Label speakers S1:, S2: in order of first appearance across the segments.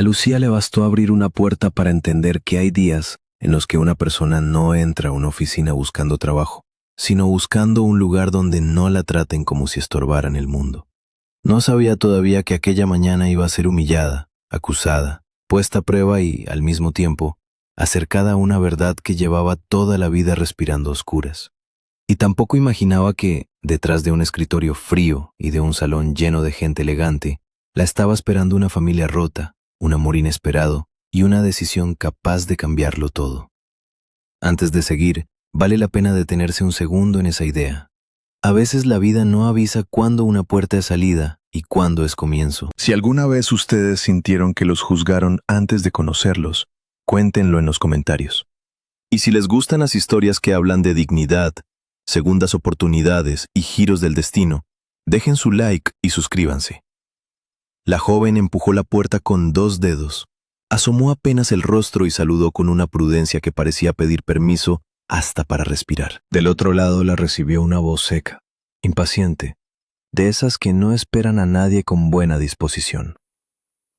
S1: A Lucía le bastó abrir una puerta para entender que hay días en los que una persona no entra a una oficina buscando trabajo, sino buscando un lugar donde no la traten como si estorbaran el mundo. No sabía todavía que aquella mañana iba a ser humillada, acusada, puesta a prueba y, al mismo tiempo, acercada a una verdad que llevaba toda la vida respirando a oscuras. Y tampoco imaginaba que, detrás de un escritorio frío y de un salón lleno de gente elegante, la estaba esperando una familia rota, un amor inesperado y una decisión capaz de cambiarlo todo. Antes de seguir, vale la pena detenerse un segundo en esa idea. A veces la vida no avisa cuándo una puerta es salida y cuándo es comienzo.
S2: Si alguna vez ustedes sintieron que los juzgaron antes de conocerlos, cuéntenlo en los comentarios. Y si les gustan las historias que hablan de dignidad, segundas oportunidades y giros del destino, dejen su like y suscríbanse. La joven empujó la puerta con 2 dedos, asomó apenas el rostro y saludó con una prudencia que parecía pedir permiso hasta para respirar. Del otro lado la recibió una voz seca, impaciente, de esas que no esperan a nadie con buena disposición.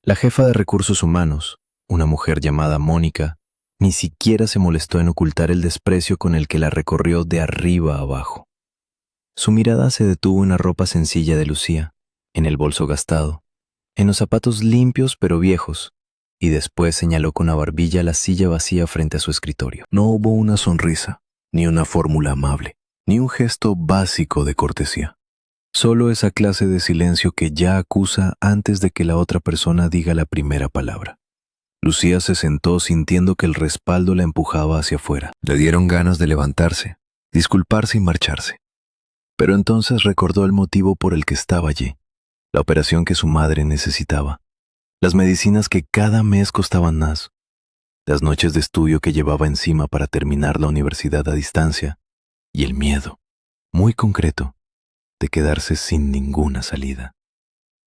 S2: La jefa de recursos humanos, una mujer llamada Mónica, ni siquiera se molestó en ocultar el desprecio con el que la recorrió de arriba a abajo. Su mirada se detuvo en la ropa sencilla de Lucía, en el bolso gastado, en los zapatos limpios pero viejos, y después señaló con la barbilla la silla vacía frente a su escritorio. No hubo una sonrisa, ni una fórmula amable, ni un gesto básico de cortesía. Solo esa clase de silencio que ya acusa antes de que la otra persona diga la primera palabra. Lucía se sentó sintiendo que el respaldo la empujaba hacia afuera. Le dieron ganas de levantarse, disculparse y marcharse. Pero entonces recordó el motivo por el que estaba allí. La operación que su madre necesitaba, las medicinas que cada mes costaban más, las noches de estudio que llevaba encima para terminar la universidad a distancia y el miedo, muy concreto, de quedarse sin ninguna salida.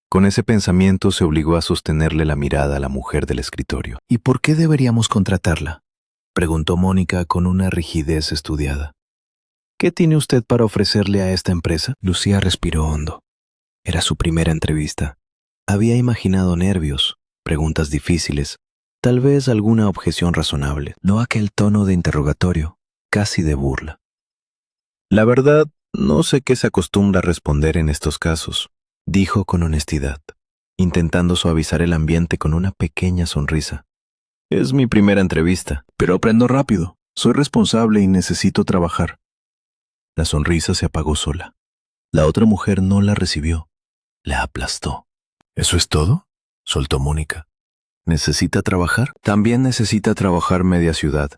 S2: Con ese pensamiento se obligó a sostenerle la mirada a la mujer del escritorio. ¿Y por qué deberíamos contratarla?, preguntó Mónica con una rigidez estudiada. ¿Qué tiene usted para ofrecerle a esta empresa? Lucía respiró hondo. Era su primera entrevista. Había imaginado nervios, preguntas difíciles, tal vez alguna objeción razonable, no aquel tono de interrogatorio, casi de burla. La verdad, no sé qué se acostumbra a responder en estos casos, dijo con honestidad, intentando suavizar el ambiente con una pequeña sonrisa. Es mi primera entrevista. Pero aprendo rápido. Soy responsable y necesito trabajar. La sonrisa se apagó sola. La otra mujer no la recibió. La aplastó. ¿Eso es todo?, soltó Mónica. ¿Necesita trabajar? También necesita trabajar media ciudad.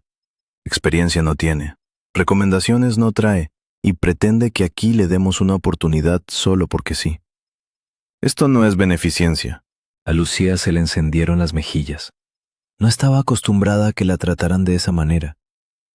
S2: Experiencia no tiene. Recomendaciones no trae. Y pretende que aquí le demos una oportunidad solo porque sí. Esto no es beneficencia. A Lucía se le encendieron las mejillas. No estaba acostumbrada a que la trataran de esa manera.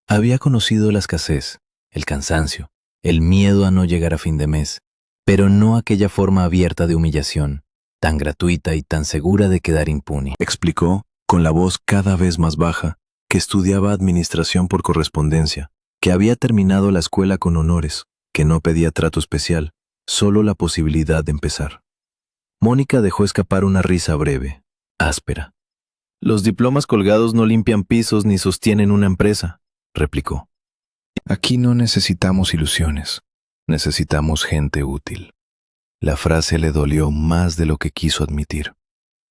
S2: Había conocido la escasez, el cansancio, el miedo a no llegar a fin de mes, pero no aquella forma abierta de humillación, tan gratuita y tan segura de quedar impune. Explicó, con la voz cada vez más baja, que estudiaba administración por correspondencia, que había terminado la escuela con honores, que no pedía trato especial, solo la posibilidad de empezar. Mónica dejó escapar una risa breve, áspera. Los diplomas colgados no limpian pisos ni sostienen una empresa, replicó. Aquí no necesitamos ilusiones, necesitamos gente útil. La frase le dolió más de lo que quiso admitir.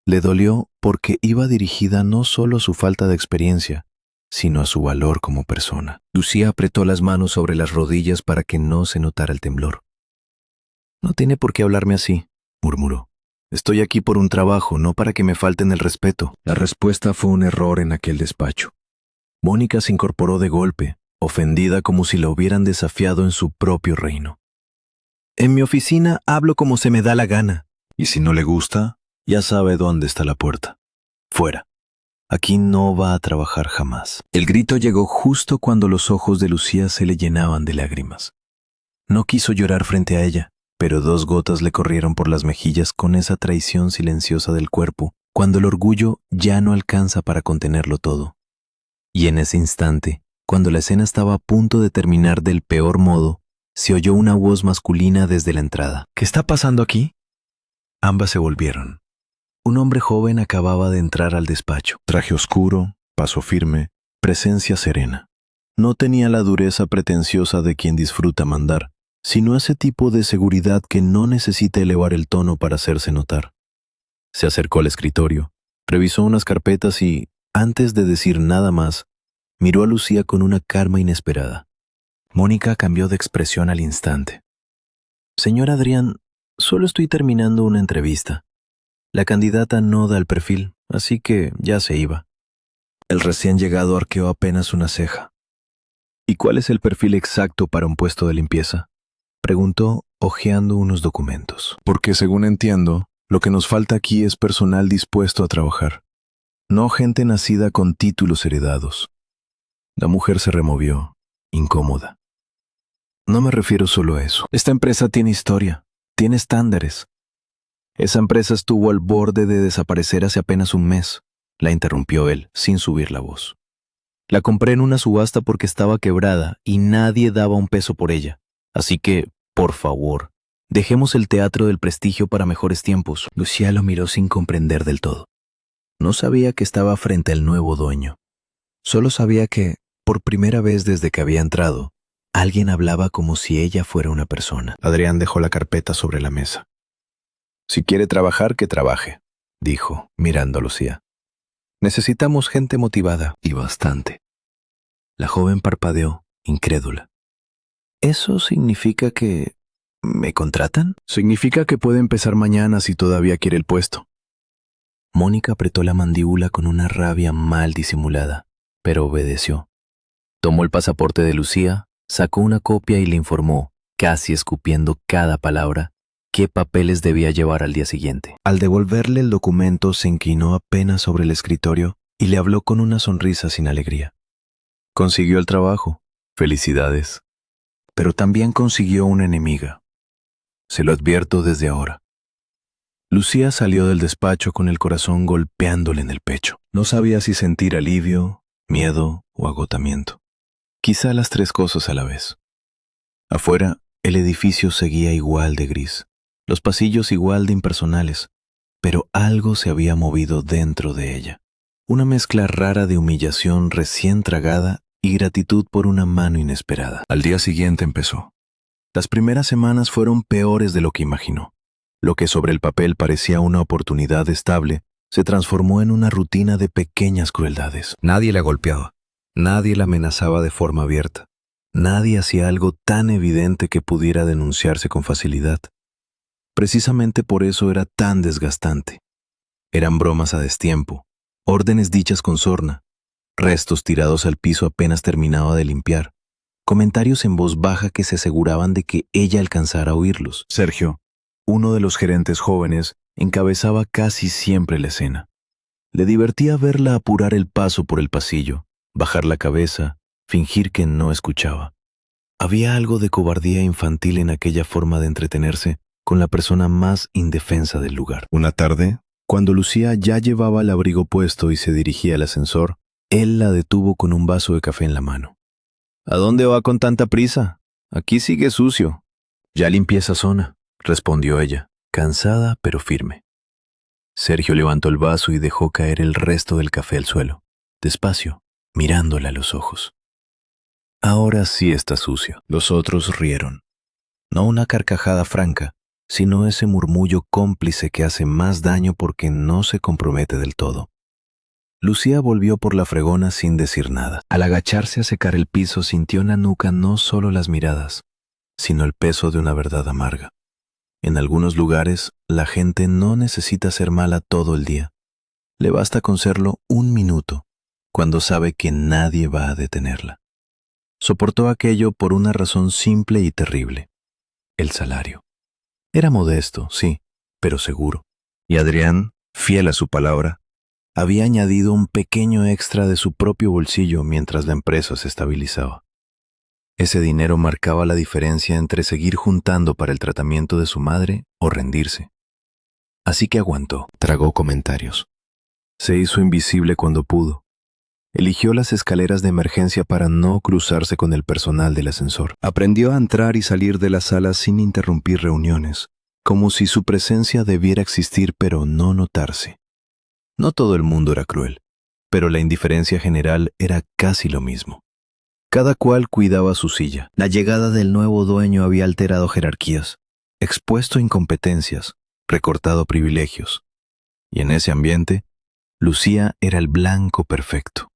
S2: Le dolió porque iba dirigida no solo a su falta de experiencia, sino a su valor como persona. Lucía apretó las manos sobre las rodillas para que no se notara el temblor. No tiene por qué hablarme así, murmuró. Estoy aquí por un trabajo, no para que me falten el respeto. La respuesta fue un error en aquel despacho. Mónica se incorporó de golpe, ofendida como si la hubieran desafiado en su propio reino. En mi oficina hablo como se me da la gana. Y si no le gusta, ya sabe dónde está la puerta. Fuera. Aquí no va a trabajar jamás. El grito llegó justo cuando los ojos de Lucía se le llenaban de lágrimas. No quiso llorar frente a ella, pero 2 gotas le corrieron por las mejillas con esa traición silenciosa del cuerpo, cuando el orgullo ya no alcanza para contenerlo todo. Y en ese instante, cuando la escena estaba a punto de terminar del peor modo, se oyó una voz masculina desde la entrada. ¿Qué está pasando aquí? Ambas se volvieron.
S1: Un hombre joven acababa de entrar al despacho.
S2: Traje oscuro, paso firme, presencia serena. No tenía la dureza pretenciosa de quien disfruta mandar, sino ese tipo de seguridad que no necesita elevar el tono para hacerse notar. Se acercó al escritorio, revisó unas carpetas y, antes de decir nada más, miró a Lucía con una calma inesperada.
S1: Mónica cambió de expresión al instante. Señor Adrián, solo estoy terminando una entrevista. La candidata no da el perfil, así que ya se iba. El recién llegado arqueó apenas una ceja.
S2: ¿Y cuál es el perfil exacto para un puesto de limpieza?,
S1: preguntó, hojeando unos documentos.
S2: Porque según entiendo, lo que nos falta aquí es personal dispuesto a trabajar, no gente nacida con títulos heredados. La mujer se removió, incómoda.
S1: No me refiero solo a eso. Esta empresa tiene historia, tiene estándares. Esa empresa estuvo al borde de desaparecer hace apenas un mes, la interrumpió él, sin subir la voz. La compré en una subasta porque estaba quebrada y nadie daba un peso por ella. Así que, por favor, dejemos el teatro del prestigio para mejores tiempos. Lucía lo miró sin comprender del todo. No sabía que estaba frente al nuevo dueño. Solo sabía que, por primera vez desde que había entrado, alguien hablaba como si ella fuera una persona.
S2: Adrián dejó la carpeta sobre la mesa. Si quiere trabajar, que trabaje, dijo, mirando a Lucía.
S1: Necesitamos gente motivada, y bastante. La joven parpadeó, incrédula. ¿Eso significa que me contratan?
S2: Significa que puede empezar mañana si todavía quiere el puesto.
S1: Mónica apretó la mandíbula con una rabia mal disimulada, pero obedeció. Tomó el pasaporte de Lucía, sacó una copia y le informó, casi escupiendo cada palabra, qué papeles debía llevar al día siguiente. Al devolverle el documento, se inclinó apenas sobre el escritorio y le habló con una sonrisa sin alegría. Consiguió el trabajo. Felicidades. Pero también consiguió una enemiga. Se lo advierto desde ahora. Lucía salió del despacho con el corazón golpeándole en el pecho. No sabía si sentir alivio, miedo o agotamiento. Quizá las tres cosas a la vez. Afuera, el edificio seguía igual de gris, los pasillos igual de impersonales, pero algo se había movido dentro de ella. Una mezcla rara de humillación recién tragada y gratitud por una mano inesperada. Al día siguiente empezó. Las primeras semanas fueron peores de lo que imaginó. Lo que sobre el papel parecía una oportunidad estable, se transformó en una rutina de pequeñas crueldades. Nadie la golpeaba, nadie la amenazaba de forma abierta, nadie hacía algo tan evidente que pudiera denunciarse con facilidad. Precisamente por eso era tan desgastante. Eran bromas a destiempo, órdenes dichas con sorna, restos tirados al piso apenas terminaba de limpiar, comentarios en voz baja que se aseguraban de que ella alcanzara a oírlos. Sergio, uno de los gerentes jóvenes, encabezaba casi siempre la escena. Le divertía verla apurar el paso por el pasillo, bajar la cabeza, fingir que no escuchaba. Había algo de cobardía infantil en aquella forma de entretenerse con la persona más indefensa del lugar. Una tarde, cuando Lucía ya llevaba el abrigo puesto y se dirigía al ascensor, él la detuvo con un vaso de café en la mano. ¿A dónde va con tanta prisa? Aquí sigue sucio. Ya limpié esa zona, respondió ella, cansada pero firme. Sergio levantó el vaso y dejó caer el resto del café al suelo, despacio, mirándola a los ojos. Ahora sí está sucio. Los otros rieron. No una carcajada franca, sino ese murmullo cómplice que hace más daño porque no se compromete del todo. Lucía volvió por la fregona sin decir nada. Al agacharse a secar el piso, sintió en la nuca no solo las miradas, sino el peso de una verdad amarga. En algunos lugares, la gente no necesita ser mala todo el día. Le basta con serlo un minuto, cuando sabe que nadie va a detenerla. Soportó aquello por una razón simple y terrible: el salario. Era modesto, sí, pero seguro. Y Adrián, fiel a su palabra, había añadido un pequeño extra de su propio bolsillo mientras la empresa se estabilizaba. Ese dinero marcaba la diferencia entre seguir juntando para el tratamiento de su madre o rendirse. Así que aguantó, tragó comentarios. Se hizo invisible cuando pudo. Eligió las escaleras de emergencia para no cruzarse con el personal del ascensor. Aprendió a entrar y salir de las salas sin interrumpir reuniones,
S2: como si su presencia debiera existir pero no notarse. No todo el mundo era cruel, pero la indiferencia general era casi lo mismo. Cada cual cuidaba su silla. La llegada del nuevo dueño había alterado jerarquías, expuesto incompetencias, recortado privilegios. Y en ese ambiente, Lucía era el blanco perfecto.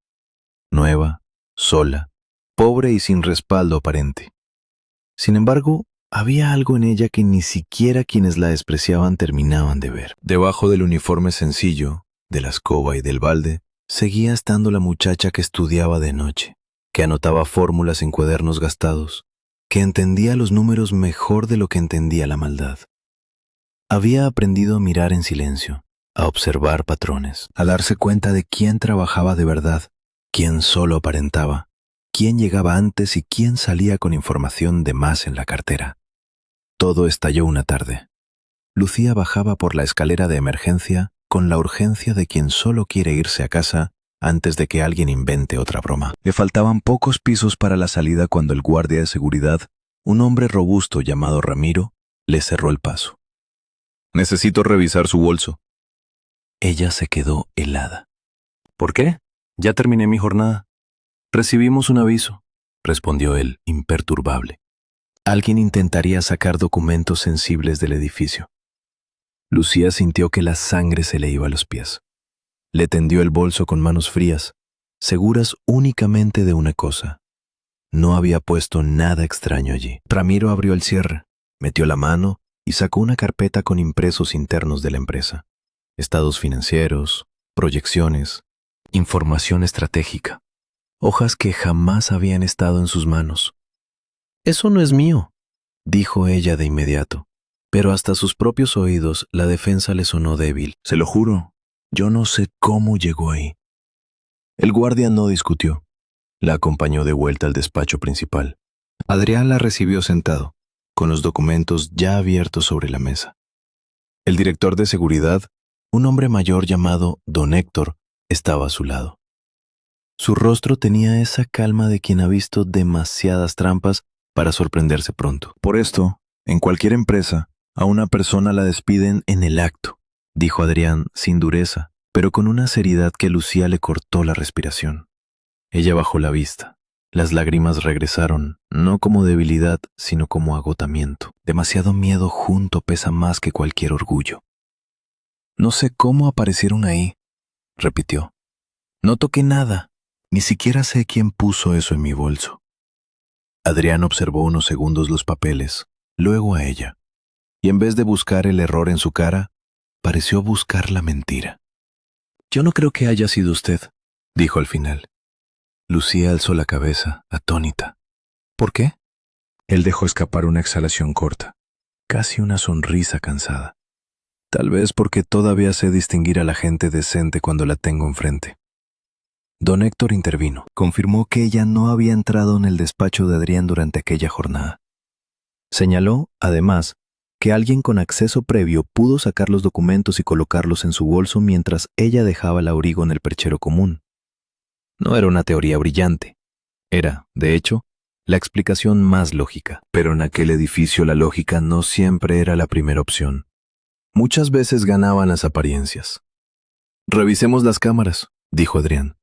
S2: Nueva, sola, pobre y sin respaldo aparente. Sin embargo, había algo en ella que ni siquiera quienes la despreciaban terminaban de ver. Debajo del uniforme sencillo, de la escoba y del balde, seguía estando la muchacha que estudiaba de noche, que anotaba fórmulas en cuadernos gastados, que entendía los números mejor de lo que entendía la maldad. Había aprendido a mirar en silencio, a observar patrones, a darse cuenta de quién trabajaba de verdad, quién solo aparentaba, quién llegaba antes y quién salía con información de más en la cartera. Todo estalló una tarde. Lucía bajaba por la escalera de emergencia con la urgencia de quien solo quiere irse a casa antes de que alguien invente otra broma. Le faltaban pocos pisos para la salida cuando el guardia de seguridad, un hombre robusto llamado Ramiro, le cerró el paso. «Necesito revisar su bolso». Ella se quedó helada. «¿Por qué? Ya terminé mi jornada». «Recibimos un aviso», respondió él, imperturbable. Alguien intentaría sacar documentos sensibles del edificio. Lucía sintió que la sangre se le iba a los pies. Le tendió el bolso con manos frías, seguras únicamente de una cosa. No había puesto nada extraño allí. Ramiro abrió el cierre, metió la mano y sacó una carpeta con impresos internos de la empresa. Estados financieros, proyecciones, información estratégica. Hojas que jamás habían estado en sus manos. «Eso no es mío», dijo ella de inmediato, pero hasta sus propios oídos la defensa le sonó débil. «Se lo juro, yo no sé cómo llegó ahí». El guardia no discutió. La acompañó de vuelta al despacho principal. Adrián la recibió sentado, con los documentos ya abiertos sobre la mesa. El director de seguridad, un hombre mayor llamado Don Héctor, estaba a su lado. Su rostro tenía esa calma de quien ha visto demasiadas trampas para sorprenderse pronto. «Por esto, en cualquier empresa, a una persona la despiden en el acto», dijo Adrián sin dureza, pero con una seriedad que a Lucía le cortó la respiración. Ella bajó la vista. Las lágrimas regresaron, no como debilidad, sino como agotamiento. Demasiado miedo junto pesa más que cualquier orgullo. «No sé cómo aparecieron ahí», repitió. «No toqué nada, ni siquiera sé quién puso eso en mi bolso». Adrián observó unos segundos los papeles, luego a ella, y en vez de buscar el error en su cara, pareció buscar la mentira. «Yo no creo que haya sido usted», dijo al final. Lucía alzó la cabeza, atónita. «¿Por qué?» Él dejó escapar una exhalación corta, casi una sonrisa cansada. «Tal vez porque todavía sé distinguir a la gente decente cuando la tengo enfrente». Don Héctor intervino. Confirmó que ella no había entrado en el despacho de Adrián durante aquella jornada. Señaló, además, que alguien con acceso previo pudo sacar los documentos y colocarlos en su bolso mientras ella dejaba el abrigo en el perchero común. No era una teoría brillante. Era, de hecho, la explicación más lógica. Pero en aquel edificio la lógica no siempre era la primera opción. Muchas veces ganaban las apariencias. «Revisemos las cámaras», dijo Adrián.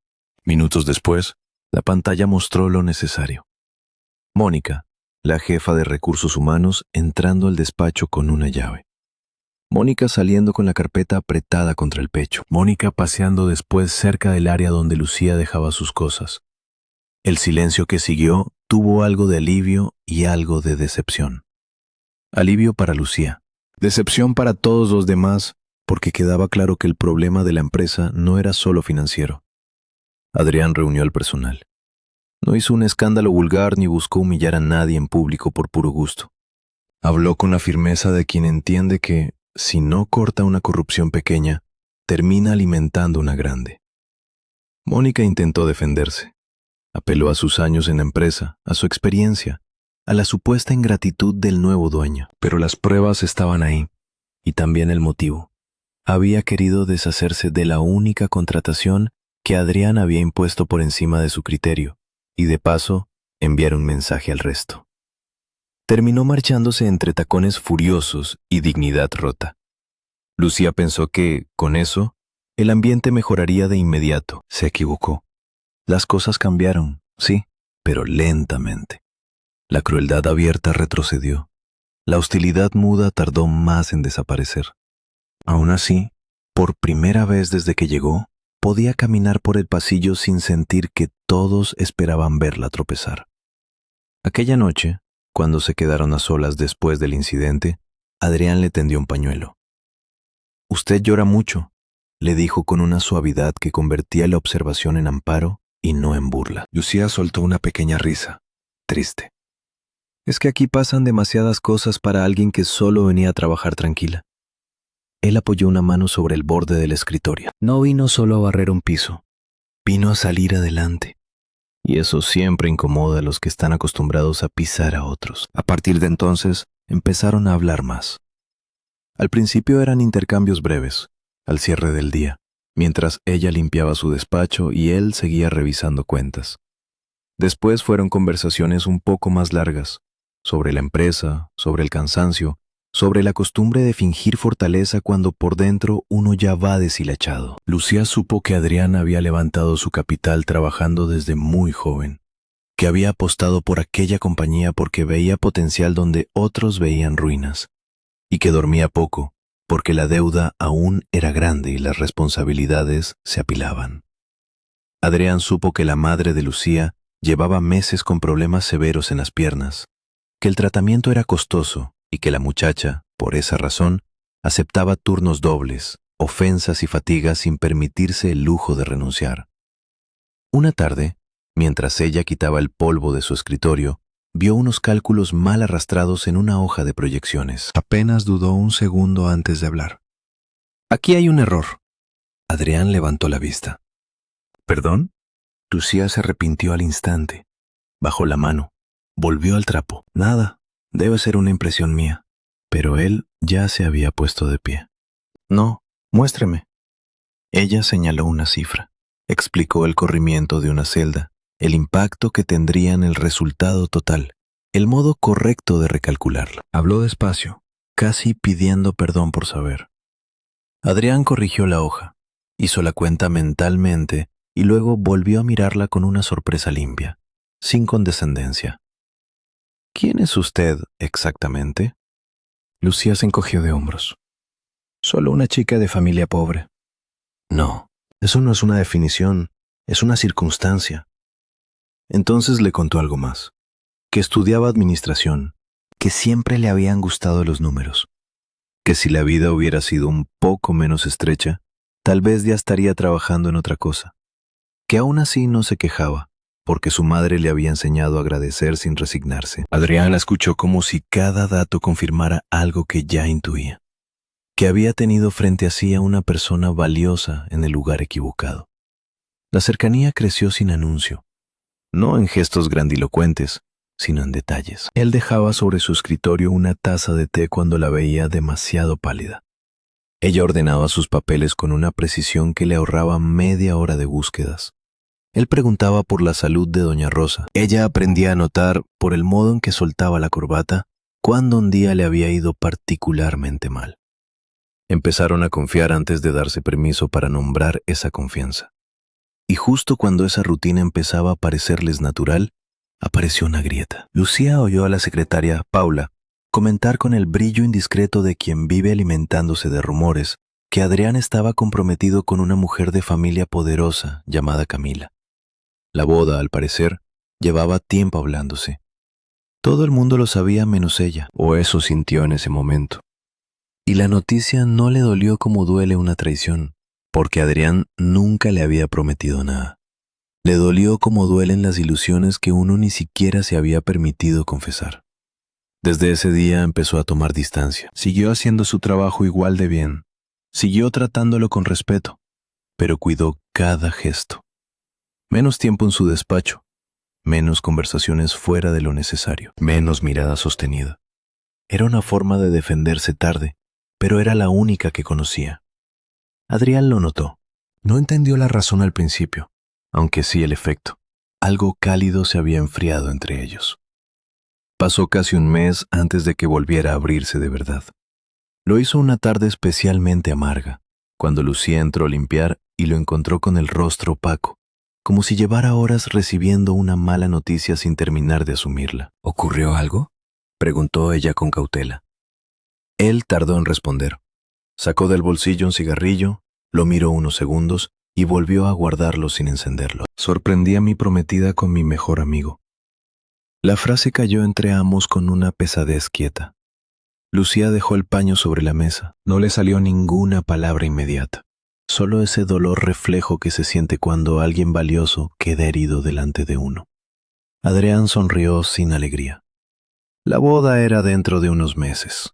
S2: Minutos después, la pantalla mostró lo necesario. Mónica, la jefa de recursos humanos, entrando al despacho con una llave. Mónica saliendo con la carpeta apretada contra el pecho. Mónica paseando después cerca del área donde Lucía dejaba sus cosas. El silencio que siguió tuvo algo de alivio y algo de decepción. Alivio para Lucía. Decepción para todos los demás, porque quedaba claro que el problema de la empresa no era solo financiero. Adrián reunió al personal. No hizo un escándalo vulgar ni buscó humillar a nadie en público por puro gusto. Habló con la firmeza de quien entiende que, si no corta una corrupción pequeña, termina alimentando una grande. Mónica intentó defenderse. Apeló a sus años en la empresa, a su experiencia, a la supuesta ingratitud del nuevo dueño. Pero las pruebas estaban ahí, y también el motivo. Había querido deshacerse de la única contratación que Adrián había impuesto por encima de su criterio, y de paso enviar un mensaje al resto.
S1: Terminó marchándose entre tacones furiosos y dignidad rota. Lucía pensó que, con eso, el ambiente mejoraría de inmediato.
S2: Se equivocó. Las cosas cambiaron, sí, pero lentamente. La crueldad abierta retrocedió. La hostilidad muda tardó más en desaparecer. Aún así, por primera vez desde que llegó, podía caminar por el pasillo sin sentir que todos esperaban verla tropezar. Aquella noche, cuando se quedaron a solas después del incidente, Adrián le tendió un pañuelo. «Usted llora mucho», le dijo con una suavidad que convertía la observación en amparo y no en burla. Lucía soltó una pequeña risa, triste. «Es que aquí pasan demasiadas cosas para alguien que solo venía a trabajar tranquila». Él apoyó una mano sobre el borde del escritorio. No vino solo a barrer un piso, vino a salir adelante. Y eso siempre incomoda a los que están acostumbrados a pisar a otros. A partir de entonces, empezaron a hablar más. Al principio eran intercambios breves, al cierre del día, mientras ella limpiaba su despacho y él seguía revisando cuentas. Después fueron conversaciones un poco más largas, sobre la empresa, sobre el cansancio, sobre la costumbre de fingir fortaleza cuando por dentro uno ya va deshilachado. Lucía supo que Adrián había levantado su capital trabajando desde muy joven, que había apostado por aquella compañía porque veía potencial donde otros veían ruinas, y que dormía poco porque la deuda aún era grande y las responsabilidades se apilaban. Adrián supo que la madre de Lucía llevaba meses con problemas severos en las piernas, que el tratamiento era costoso y que la muchacha, por esa razón, aceptaba turnos dobles, ofensas y fatigas sin permitirse el lujo de renunciar. Una tarde, mientras ella quitaba el polvo de su escritorio, vio unos cálculos mal arrastrados en una hoja de proyecciones. Apenas dudó un segundo antes de hablar. «Aquí hay un error». Adrián levantó la vista. «¿Perdón?» Lucía se arrepintió al instante. Bajó la mano. Volvió al trapo. «Nada. Debe ser una impresión mía». Pero él ya se había puesto de pie. «No, muéstreme». Ella señaló una cifra. Explicó el corrimiento de una celda, el impacto que tendría en el resultado total, el modo correcto de recalcularla. Habló despacio, casi pidiendo perdón por saber. Adrián corrigió la hoja, hizo la cuenta mentalmente y luego volvió a mirarla con una sorpresa limpia, sin condescendencia. «¿Quién es usted exactamente?» Lucía se encogió de hombros. «Solo una chica de familia pobre». «No, eso no es una definición, es una circunstancia». Entonces le contó algo más, que estudiaba administración, que siempre le habían gustado los números, que si la vida hubiera sido un poco menos estrecha, tal vez ya estaría trabajando en otra cosa, que aún así no se quejaba, porque su madre le había enseñado a agradecer sin resignarse. Adrián la escuchó como si cada dato confirmara algo que ya intuía, que había tenido frente a sí a una persona valiosa en el lugar equivocado. La cercanía creció sin anuncio, no en gestos grandilocuentes, sino en detalles. Él dejaba sobre su escritorio una taza de té cuando la veía demasiado pálida. Ella ordenaba sus papeles con una precisión que le ahorraba media hora de búsquedas. Él preguntaba por la salud de doña Rosa. Ella aprendía a notar, por el modo en que soltaba la corbata, cuándo un día le había ido particularmente mal. Empezaron a confiar antes de darse permiso para nombrar esa confianza. Y justo cuando esa rutina empezaba a parecerles natural, apareció una grieta. Lucía oyó a la secretaria, Paula, comentar con el brillo indiscreto de quien vive alimentándose de rumores que Adrián estaba comprometido con una mujer de familia poderosa llamada Camila. La boda, al parecer, llevaba tiempo hablándose. Todo el mundo lo sabía menos ella, o eso sintió en ese momento. Y la noticia no le dolió como duele una traición, porque Adrián nunca le había prometido nada. Le dolió como duelen las ilusiones que uno ni siquiera se había permitido confesar. Desde ese día empezó a tomar distancia. Siguió haciendo su trabajo igual de bien. Siguió tratándolo con respeto, pero cuidó cada gesto. Menos tiempo en su despacho, menos conversaciones fuera de lo necesario, menos mirada sostenida. Era una forma de defenderse tarde, pero era la única que conocía. Adrián lo notó. No entendió la razón al principio, aunque sí el efecto. Algo cálido se había enfriado entre ellos.
S1: Pasó casi un mes antes de que volviera a abrirse de verdad. Lo hizo una tarde especialmente amarga, cuando Lucía entró a limpiar y lo encontró con el rostro opaco, como si llevara horas recibiendo una mala noticia sin terminar de asumirla. ¿Ocurrió algo?, preguntó ella con cautela. Él tardó en responder. Sacó del bolsillo un cigarrillo, lo miró unos segundos y volvió a guardarlo sin encenderlo. Sorprendí a mi prometida con mi mejor amigo. La frase cayó entre ambos con una pesadez quieta. Lucía dejó el paño sobre la mesa. No le salió ninguna palabra inmediata. Solo ese dolor reflejo que se siente cuando alguien valioso queda herido delante de uno. Adrián sonrió sin alegría. La boda era dentro de unos meses.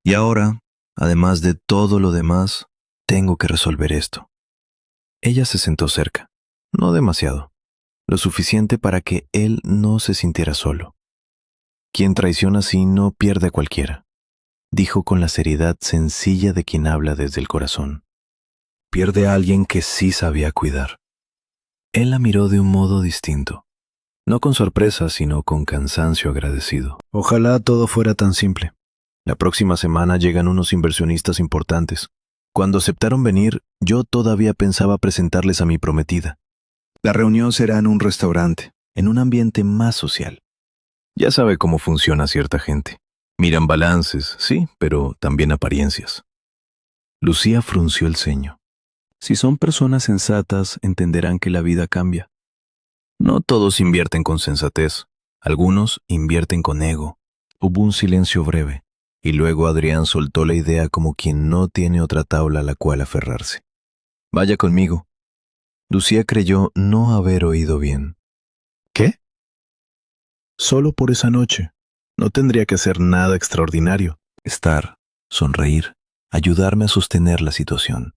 S1: Y ahora, además de todo lo demás, tengo que resolver esto. Ella se sentó cerca, no demasiado, lo suficiente para que él no se sintiera solo. Quien traiciona así no pierde a cualquiera, dijo con la seriedad sencilla de quien habla desde el corazón. Pierde a alguien que sí sabía cuidar. Él la miró de un modo distinto, no con sorpresa, sino con cansancio agradecido. Ojalá todo fuera tan simple. La próxima semana llegan unos inversionistas importantes. Cuando aceptaron venir, yo todavía pensaba presentarles a mi prometida. La reunión será en un restaurante, en un ambiente más social. Ya sabe cómo funciona cierta gente. Miran balances, sí, pero también apariencias. Lucía frunció el ceño. Si son personas sensatas, entenderán que la vida cambia. No todos invierten con sensatez. Algunos invierten con ego. Hubo un silencio breve. Y luego Adrián soltó la idea como quien no tiene otra tabla a la cual aferrarse. Vaya conmigo. Lucía creyó no haber oído bien. ¿Qué? Solo por esa noche. No tendría que hacer nada extraordinario. Estar, sonreír, ayudarme a sostener la situación.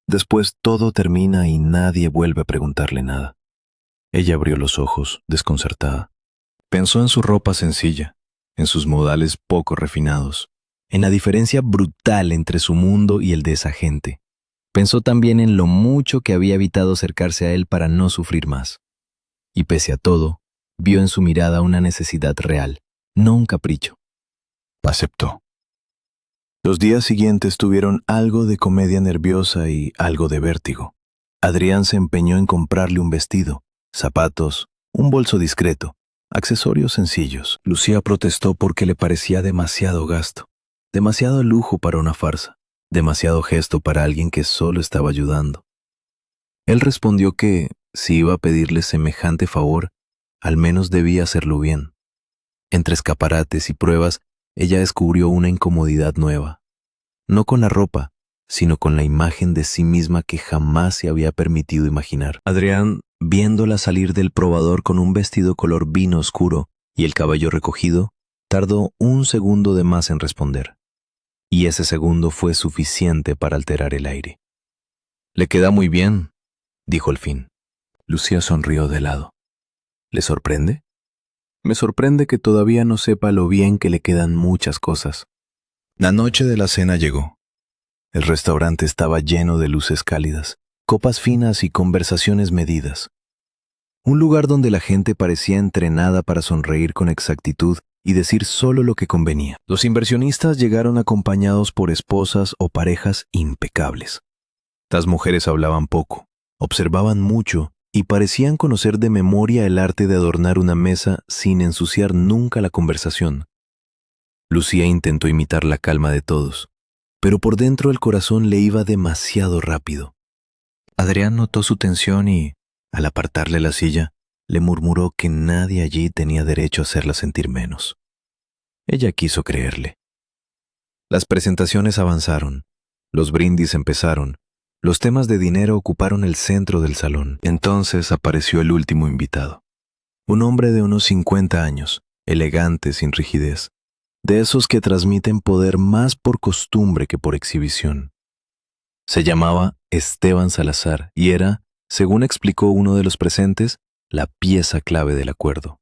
S1: Después todo termina y nadie vuelve a preguntarle nada. Ella abrió los ojos, desconcertada. Pensó en su ropa sencilla, en sus modales poco refinados, en la diferencia brutal entre su mundo y el de esa gente. Pensó también en lo mucho que había evitado acercarse a él para no sufrir más. Y pese a todo, vio en su mirada una necesidad real, no un capricho. Aceptó. Los días siguientes tuvieron algo de comedia nerviosa y algo de vértigo. Adrián se empeñó en comprarle un vestido, zapatos, un bolso discreto, accesorios sencillos. Lucía protestó porque le parecía demasiado gasto, demasiado lujo para una farsa, demasiado gesto para alguien que solo estaba ayudando. Él respondió que, si iba a pedirle semejante favor, al menos debía hacerlo bien. Entre escaparates y pruebas, ella descubrió una incomodidad nueva. No con la ropa, sino con la imagen de sí misma que jamás se había permitido imaginar. Adrián, viéndola salir del probador con un vestido color vino oscuro y el cabello recogido, tardó un segundo de más en responder. Y ese segundo fue suficiente para alterar el aire. «Le queda muy bien», dijo al fin. Lucía sonrió de lado. «¿Le sorprende?» «Me sorprende que todavía no sepa lo bien que le quedan muchas cosas». La noche de la cena llegó. El restaurante estaba lleno de luces cálidas, copas finas y conversaciones medidas. Un lugar donde la gente parecía entrenada para sonreír con exactitud y decir solo lo que convenía. Los inversionistas llegaron acompañados por esposas o parejas impecables. Las mujeres hablaban poco, observaban mucho y parecían conocer de memoria el arte de adornar una mesa sin ensuciar nunca la conversación. Lucía intentó imitar la calma de todos, pero por dentro el corazón le iba demasiado rápido. Adrián notó su tensión y, al apartarle la silla, le murmuró que nadie allí tenía derecho a hacerla sentir menos. Ella quiso creerle. Las presentaciones avanzaron, los brindis empezaron, los temas de dinero ocuparon el centro del salón. Entonces apareció el último invitado. Un hombre de unos 50 años, elegante, sin rigidez, de esos que transmiten poder más por costumbre que por exhibición. Se llamaba Esteban Salazar y era, según explicó uno de los presentes, la pieza clave del acuerdo.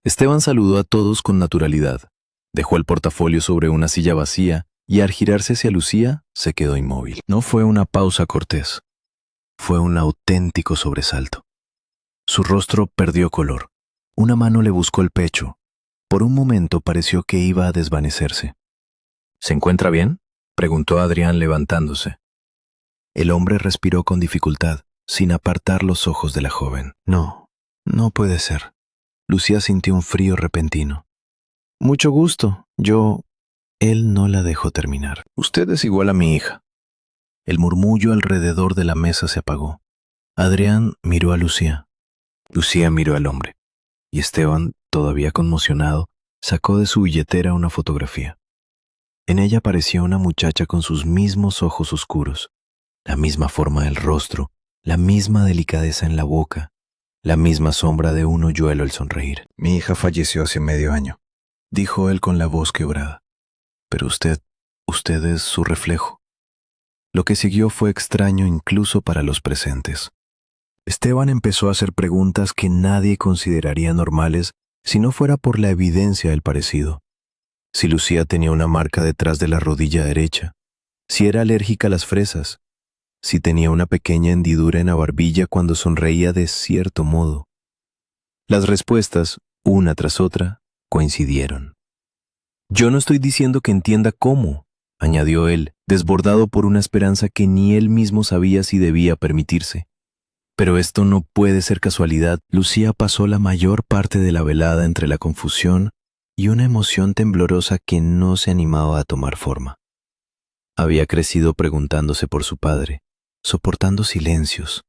S1: Esteban saludó a todos con naturalidad, dejó el portafolio sobre una silla vacía y al girarse hacia Lucía se quedó inmóvil. No fue una pausa cortés, fue un auténtico sobresalto. Su rostro perdió color, una mano le buscó el pecho,
S2: Por un momento pareció que iba a desvanecerse.
S1: ¿Se encuentra bien?, preguntó Adrián levantándose.
S2: El hombre respiró con dificultad, sin apartar los ojos de la joven. No, no puede ser. Lucía sintió un frío repentino. Mucho gusto, Él no la dejó terminar. Usted es igual a mi hija. El murmullo alrededor de la mesa se apagó. Adrián miró a Lucía. Lucía miró al hombre. Y Esteban, todavía conmocionado, sacó de su billetera una fotografía. En ella aparecía una muchacha con sus mismos ojos oscuros, la misma forma del rostro, la misma delicadeza en la boca, la misma sombra de un hoyuelo al sonreír.
S3: Mi hija falleció hace medio año,
S2: dijo él con la voz quebrada. Pero usted es su reflejo. Lo que siguió fue extraño incluso para los presentes. Esteban empezó a hacer preguntas que nadie consideraría normales si no fuera por la evidencia del parecido. Si Lucía tenía una marca detrás de la rodilla derecha, si era alérgica a las fresas, si tenía una pequeña hendidura en la barbilla cuando sonreía de cierto modo. Las respuestas, una tras otra, coincidieron. Yo no estoy diciendo que entienda cómo, añadió él, desbordado por una esperanza que ni él mismo sabía si debía permitirse. Pero esto no puede ser casualidad. Lucía pasó la mayor parte de la velada entre la confusión y una emoción temblorosa que no se animaba a tomar forma. Había crecido preguntándose por su padre, soportando silencios,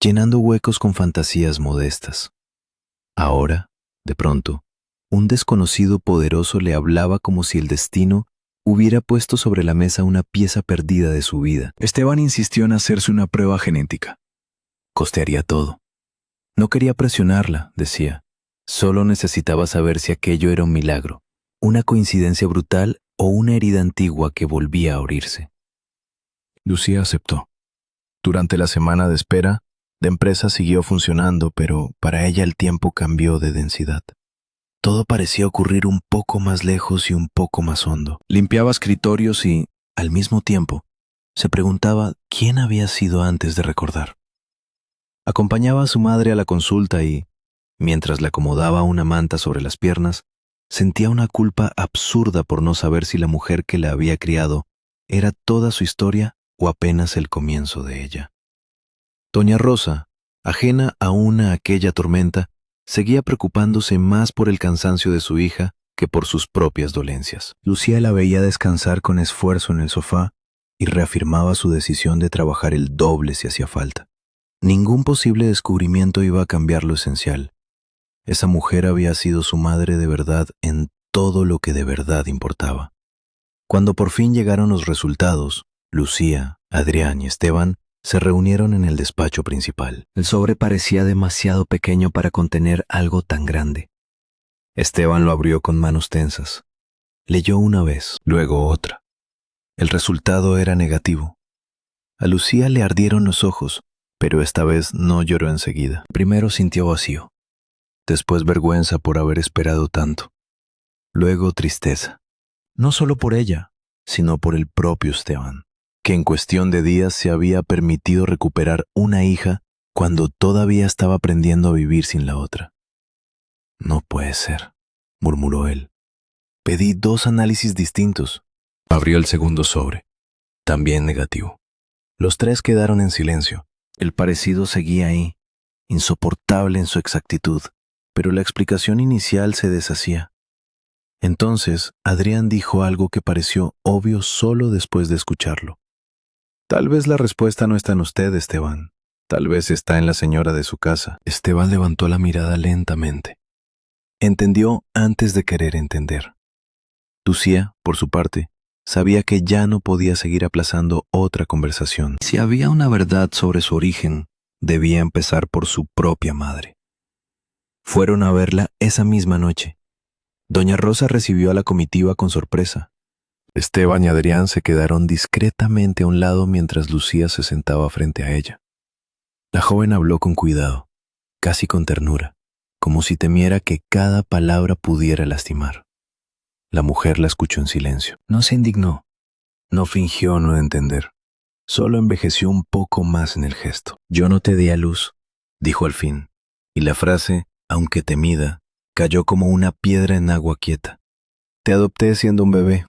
S2: llenando huecos con fantasías modestas. Ahora, de pronto, un desconocido poderoso le hablaba como si el destino hubiera puesto sobre la mesa una pieza perdida de su vida.
S3: Esteban insistió en hacerse una prueba genética.
S2: Costearía todo. No quería presionarla, decía. Solo necesitaba saber si aquello era un milagro, una coincidencia brutal o una herida antigua que volvía a abrirse. Lucía aceptó. Durante la semana de espera, la empresa siguió funcionando, pero para ella el tiempo cambió de densidad. Todo parecía ocurrir un poco más lejos y un poco más hondo. Limpiaba escritorios y, al mismo tiempo, se preguntaba quién había sido antes de recordar. Acompañaba a su madre a la consulta y, mientras le acomodaba una manta sobre las piernas, sentía una culpa absurda por no saber si la mujer que la había criado era toda su historia o apenas el comienzo de ella. Doña Rosa, ajena aún a aquella tormenta, seguía preocupándose más por el cansancio de su hija que por sus propias dolencias. Lucía la veía descansar con esfuerzo en el sofá y reafirmaba su decisión de trabajar el doble si hacía falta. Ningún posible descubrimiento iba a cambiar lo esencial. Esa mujer había sido su madre de verdad en todo lo que de verdad importaba. Cuando por fin llegaron los resultados, Lucía, Adrián y Esteban se reunieron en el despacho principal. El sobre parecía demasiado pequeño para contener algo tan grande. Esteban lo abrió con manos tensas. Leyó una vez, luego otra. El resultado era negativo. A Lucía le ardieron los ojos, pero esta vez no lloró enseguida. Primero sintió vacío, después vergüenza por haber esperado tanto, luego tristeza, no solo por ella, sino por el propio Esteban, que en cuestión de días se había permitido recuperar una hija cuando todavía estaba aprendiendo a vivir sin la otra. No puede ser, murmuró él. Pedí 2 análisis distintos. Abrió el segundo sobre, también negativo. Los 3 quedaron en silencio. El parecido seguía ahí, insoportable en su exactitud, pero la explicación inicial se deshacía. Entonces, Adrián dijo algo que pareció obvio solo después de escucharlo. Tal vez la respuesta no está en usted, Esteban. Tal vez está en la señora de su casa. Esteban levantó la mirada lentamente. Entendió antes de querer entender. Lucía, por su parte, sabía que ya no podía seguir aplazando otra conversación. Si había una verdad sobre su origen, debía empezar por su propia madre. Fueron a verla esa misma noche. Doña Rosa recibió a la comitiva con sorpresa. Esteban y Adrián se quedaron discretamente a un lado mientras Lucía se sentaba frente a ella. La joven habló con cuidado, casi con ternura, como si temiera que cada palabra pudiera lastimar. La mujer la escuchó en silencio. No se indignó, no fingió no entender. Solo envejeció un poco más en el gesto. Yo no te di a luz, dijo al fin, y la frase, aunque temida,
S1: Cayó como una piedra en agua quieta. Te adopté siendo un bebé.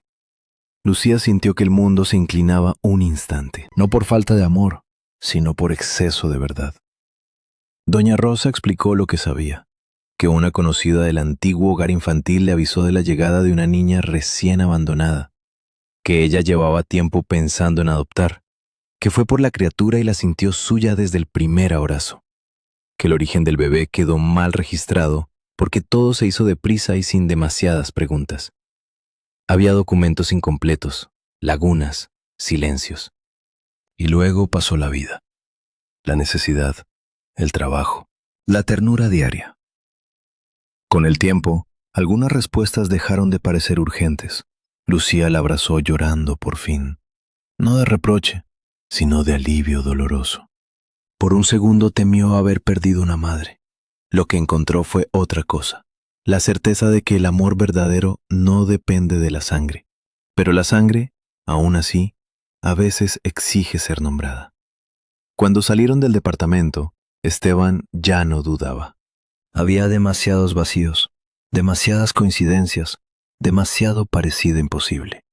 S1: Lucía sintió que el mundo se inclinaba un instante.
S2: No por falta de amor, sino por exceso de verdad. Doña Rosa explicó lo que sabía, que una conocida del antiguo hogar infantil le avisó de la llegada de una niña recién abandonada, que ella llevaba tiempo pensando en adoptar, que fue por la criatura y la sintió suya desde el primer abrazo, que el origen del bebé quedó mal registrado porque todo se hizo deprisa y sin demasiadas preguntas. Había documentos incompletos, lagunas, silencios.
S1: Y luego pasó la vida. La necesidad, el trabajo, la ternura diaria. Con el tiempo, algunas respuestas dejaron de parecer urgentes. Lucía la abrazó llorando por fin. No de reproche, sino de alivio doloroso. Por un segundo temió haber perdido una madre. Lo que encontró fue otra cosa. La certeza de que el amor verdadero no depende de la sangre. Pero la sangre, aún así, a veces exige ser nombrada. Cuando salieron del departamento, Esteban ya no dudaba. Había demasiados vacíos, demasiadas coincidencias, demasiado parecido imposible.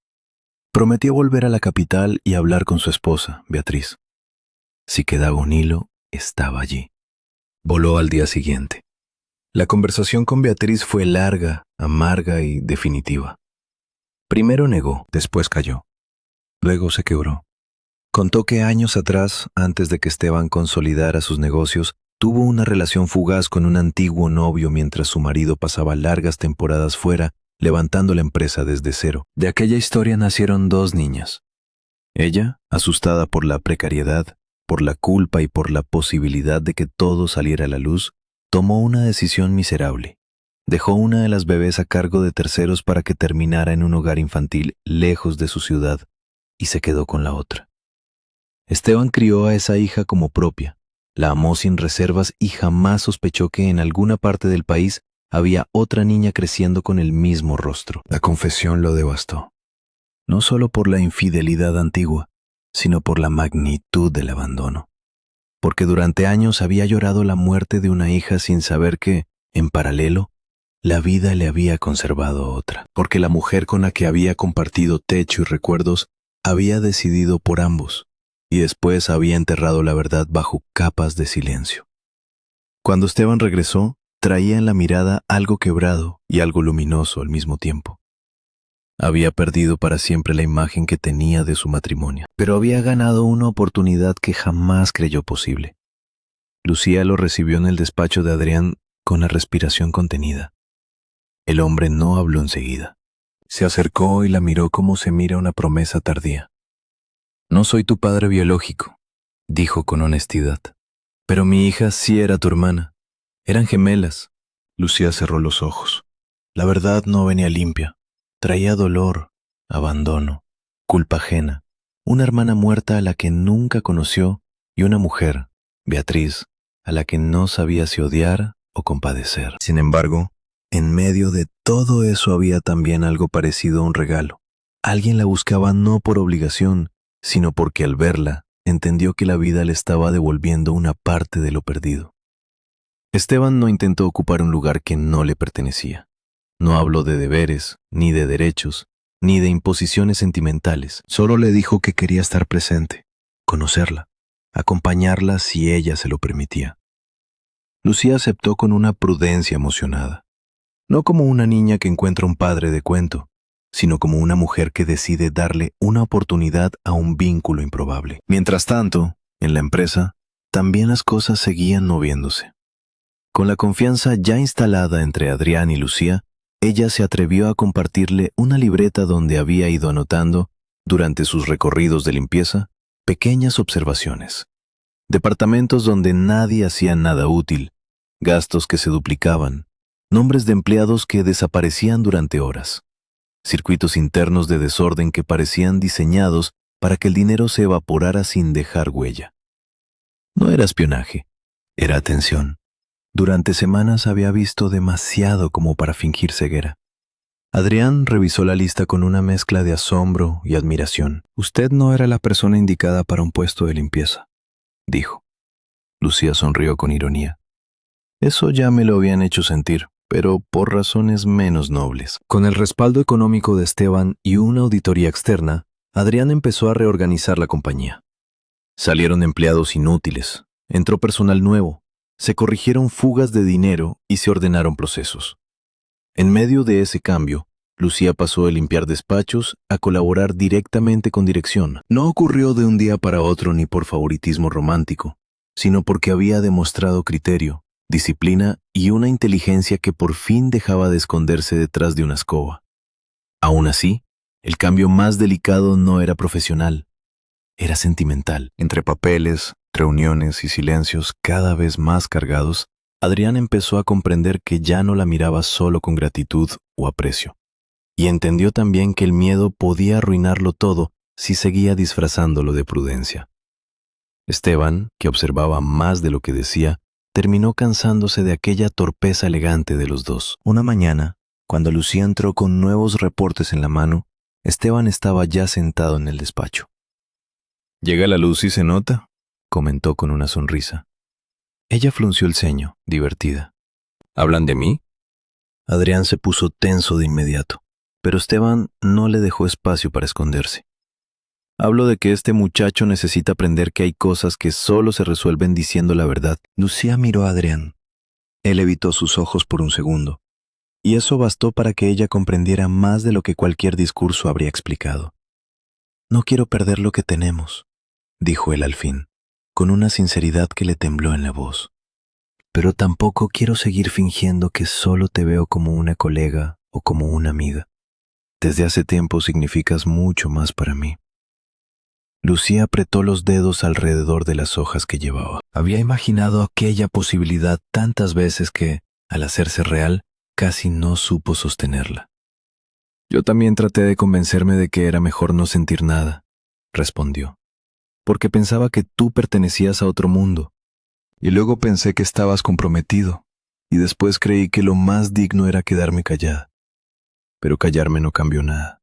S1: Prometió volver a la capital y hablar con su esposa, Beatriz. Si quedaba un hilo, estaba allí. Voló al día siguiente. La conversación con Beatriz fue larga, amarga y definitiva. Primero negó, después calló. Luego se quebró. Contó que años atrás, antes de que Esteban consolidara sus negocios, tuvo una relación fugaz con un antiguo novio mientras su marido pasaba largas temporadas fuera, levantando la empresa desde cero. De aquella historia nacieron 2 niñas. Ella, asustada por la precariedad, por la culpa y por la posibilidad de que todo saliera a la luz, tomó una decisión miserable. Dejó una de las bebés a cargo de terceros para que terminara en un hogar infantil lejos de su ciudad y se quedó con la otra. Esteban crió a esa hija como propia, la amó sin reservas y jamás sospechó que en alguna parte del país había otra niña creciendo con el mismo rostro. La confesión lo devastó, no solo por la infidelidad antigua, sino por la magnitud del abandono. Porque durante años había llorado la muerte de una hija sin saber que, en paralelo, la vida le había conservado otra. Porque la mujer con la que había compartido techo y recuerdos había decidido por ambos, y después había enterrado la verdad bajo capas de silencio. Cuando Esteban regresó, traía en la mirada algo quebrado y algo luminoso al mismo tiempo. Había perdido para siempre la imagen que tenía de su matrimonio, pero había ganado una oportunidad que jamás creyó posible. Lucía lo recibió en el despacho de Adrián con la respiración contenida. El hombre no habló enseguida. Se acercó y la miró como se mira una promesa tardía. «No soy tu padre biológico», dijo con honestidad. «Pero mi hija sí era tu hermana. Eran gemelas». Lucía cerró los ojos. La verdad no venía limpia. Traía dolor, abandono, culpa ajena, una hermana muerta a la que nunca conoció y una mujer, Beatriz, a la que no sabía si odiar o compadecer. Sin embargo, en medio de todo eso había también algo parecido a un regalo. Alguien la buscaba no por obligación, sino porque al verla, entendió que la vida le estaba devolviendo una parte de lo perdido. Esteban no intentó ocupar un lugar que no le pertenecía. No habló de deberes, ni de derechos, ni de imposiciones sentimentales. Solo le dijo que quería estar presente, conocerla, acompañarla si ella se lo permitía. Lucía aceptó con una prudencia emocionada. No como una niña que encuentra un padre de cuento, sino como una mujer que decide darle una oportunidad a un vínculo improbable. Mientras tanto, en la empresa, también las cosas seguían moviéndose. Con la confianza ya instalada entre Adrián y Lucía, ella se atrevió a compartirle una libreta donde había ido anotando, durante sus recorridos de limpieza, pequeñas observaciones. Departamentos donde nadie hacía nada útil, gastos que se duplicaban, nombres de empleados que desaparecían durante horas, circuitos internos de desorden que parecían diseñados para que el dinero se evaporara sin dejar huella. No era espionaje, era atención. Durante semanas había visto demasiado como para fingir ceguera. Adrián revisó la lista con una mezcla de asombro y admiración. «Usted no era la persona indicada para un puesto de limpieza», dijo. Lucía sonrió con ironía. «Eso ya me lo habían hecho sentir,
S2: pero por razones menos nobles.
S1: Con el respaldo económico de Esteban y una auditoría externa, Adrián empezó a reorganizar la compañía. Salieron empleados inútiles, entró personal nuevo, se corrigieron fugas de dinero y se ordenaron procesos. En medio de ese cambio, Lucía pasó de limpiar despachos a colaborar directamente con dirección. No ocurrió de un día para otro ni por favoritismo romántico, sino porque había demostrado criterio, disciplina y una inteligencia que por fin dejaba de esconderse detrás de una escoba. Aún así, el cambio más delicado no era profesional, era sentimental. Entre papeles, reuniones y silencios cada vez más cargados, Adrián empezó a comprender que ya no la miraba solo con gratitud o aprecio. Y entendió también que el miedo podía arruinarlo todo si seguía disfrazándolo de prudencia. Esteban, que observaba más de lo que decía, terminó cansándose de aquella torpeza elegante de los dos. Una mañana, cuando Lucía entró con nuevos reportes en la mano, Esteban estaba ya sentado en el despacho.
S2: «¿Llega la luz y se nota?»,
S1: comentó con una sonrisa. Ella frunció el ceño, divertida.
S2: «¿Hablan de mí?».
S1: Adrián se puso tenso de inmediato, pero Esteban no le dejó espacio para esconderse.
S2: «Hablo de que este muchacho necesita aprender que hay cosas que solo se resuelven diciendo la verdad».
S1: Lucía miró a Adrián. Él evitó sus ojos por un segundo, y eso bastó para que ella comprendiera más de lo que cualquier discurso habría explicado. «No quiero perder lo que tenemos», dijo él al fin, con una sinceridad que le tembló en la voz. «Pero tampoco quiero seguir fingiendo que solo te veo como una colega o como una amiga. Desde hace tiempo significas mucho más para mí». Lucía apretó los dedos alrededor de las hojas que llevaba. Había imaginado aquella posibilidad tantas veces que, al hacerse real, casi no supo sostenerla. «Yo también traté de convencerme de que era mejor no sentir nada», respondió, «porque pensaba que tú pertenecías a otro mundo. Y luego pensé que estabas comprometido, y después creí que lo más digno era quedarme callada. Pero callarme no cambió nada».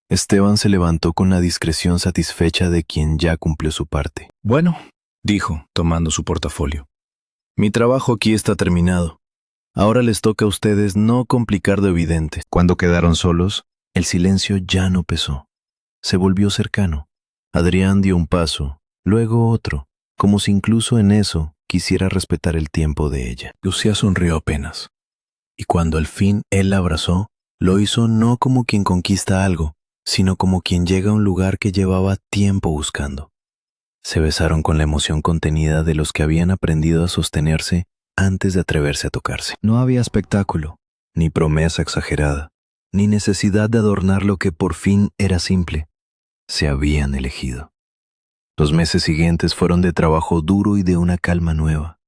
S1: Esteban se levantó con la discreción satisfecha de quien ya cumplió su parte. «Bueno», dijo, tomando su portafolio, «mi trabajo aquí está terminado. Ahora les toca a ustedes no complicar lo evidente». Cuando quedaron solos, el silencio ya no pesó. Se volvió cercano. Adrián dio un paso, luego otro, como si incluso en eso quisiera respetar el tiempo de ella. Lucía sonrió apenas, y cuando al fin él la abrazó, lo hizo no como quien conquista algo, sino como quien llega a un lugar que llevaba tiempo buscando. Se besaron con la emoción contenida de los que habían aprendido a sostenerse antes de atreverse a tocarse. No había espectáculo, ni promesa exagerada, ni necesidad de adornar lo que por fin era simple. Se habían elegido. Los meses siguientes fueron de trabajo duro y de una calma nueva.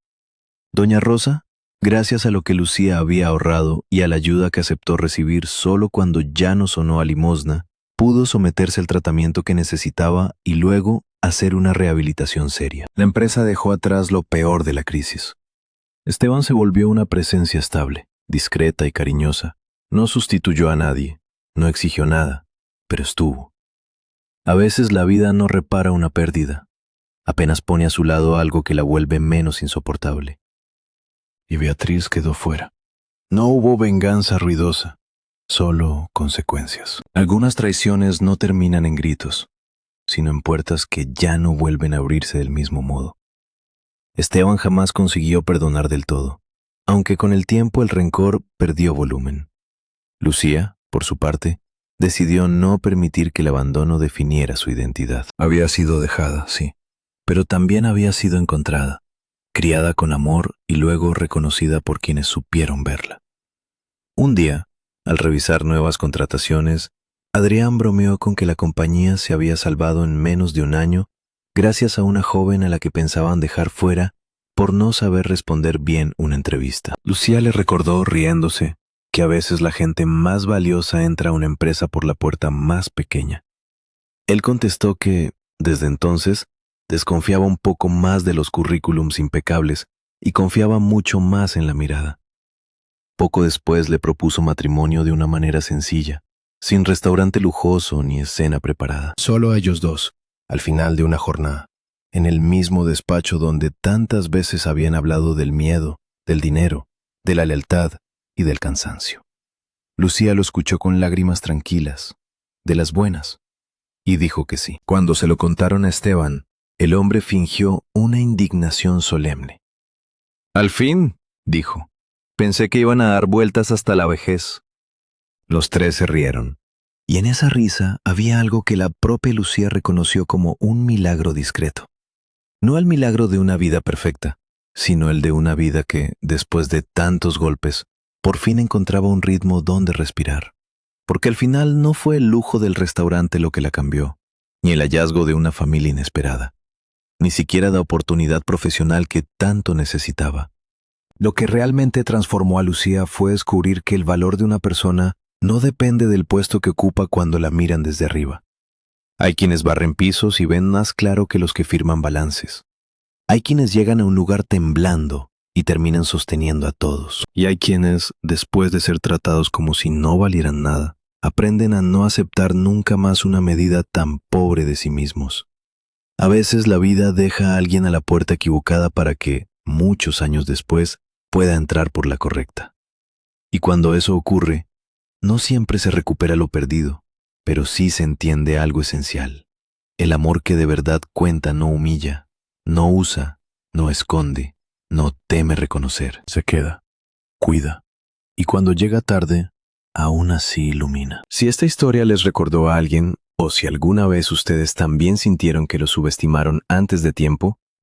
S1: Doña Rosa, gracias a lo que Lucía había ahorrado y a la ayuda que aceptó recibir solo cuando ya no sonó a limosna, pudo someterse al tratamiento que necesitaba y luego hacer una rehabilitación seria. La empresa dejó atrás lo peor de la crisis. Esteban se volvió una presencia estable, discreta y cariñosa. No sustituyó a nadie, no exigió nada, pero estuvo. A veces la vida no repara una pérdida, apenas pone a su lado algo que la vuelve menos insoportable. Y Beatriz quedó fuera. No hubo venganza ruidosa, solo consecuencias. Algunas traiciones no terminan en gritos, sino en puertas que ya no vuelven a abrirse del mismo modo. Esteban jamás consiguió perdonar del todo, aunque con el tiempo el rencor perdió volumen. Lucía, por su parte, decidió no permitir que el abandono definiera su identidad. Había sido dejada, sí, pero también había sido encontrada, criada con amor y luego reconocida por quienes supieron verla. Un día, al revisar nuevas contrataciones, Adrián bromeó con que la compañía se había salvado en menos de un año gracias a una joven a la que pensaban dejar fuera por no saber responder bien una entrevista. Lucía le recordó, riéndose, que a veces la gente más valiosa entra a una empresa por la puerta más pequeña. Él contestó que, desde entonces, desconfiaba un poco más de los currículums impecables y confiaba mucho más en la mirada. Poco después le propuso matrimonio de una manera sencilla, sin restaurante lujoso ni escena preparada. Solo a ellos dos, al final de una jornada, en el mismo despacho donde tantas veces habían hablado del miedo, del dinero, de la lealtad y del cansancio. Lucía lo escuchó con lágrimas tranquilas, de las buenas, y dijo que sí.
S2: Cuando se lo contaron a Esteban, el hombre fingió una indignación solemne.
S3: Al fin, dijo, pensé que iban a dar vueltas hasta la vejez.
S2: Los tres se rieron, y en esa risa había algo que la propia Lucía reconoció como un milagro discreto. No el milagro de una vida perfecta, sino el de una vida que, después de tantos golpes, por fin encontraba un ritmo donde respirar. Porque al final no fue el lujo del restaurante lo que la cambió, ni el hallazgo de una familia inesperada, ni siquiera la oportunidad profesional que tanto necesitaba. Lo que realmente transformó a Lucía fue descubrir que el valor de una persona no depende del puesto que ocupa cuando la miran desde arriba. Hay quienes barren pisos y ven más claro que los que firman balances. Hay quienes llegan a un lugar temblando y terminan sosteniendo a todos. Y hay quienes, después de ser tratados como si no valieran nada, aprenden a no aceptar nunca más una medida tan pobre de sí mismos. A veces la vida deja a alguien a la puerta equivocada para que, muchos años después, pueda entrar por la correcta. Y cuando eso ocurre, no siempre se recupera lo perdido, pero sí se entiende algo esencial. El amor que de verdad cuenta no humilla, no usa, no esconde, no teme reconocer.
S1: Se queda, cuida, y cuando llega tarde, aún así ilumina. Si esta historia les recordó a alguien, o si alguna vez ustedes también sintieron que lo subestimaron antes de tiempo,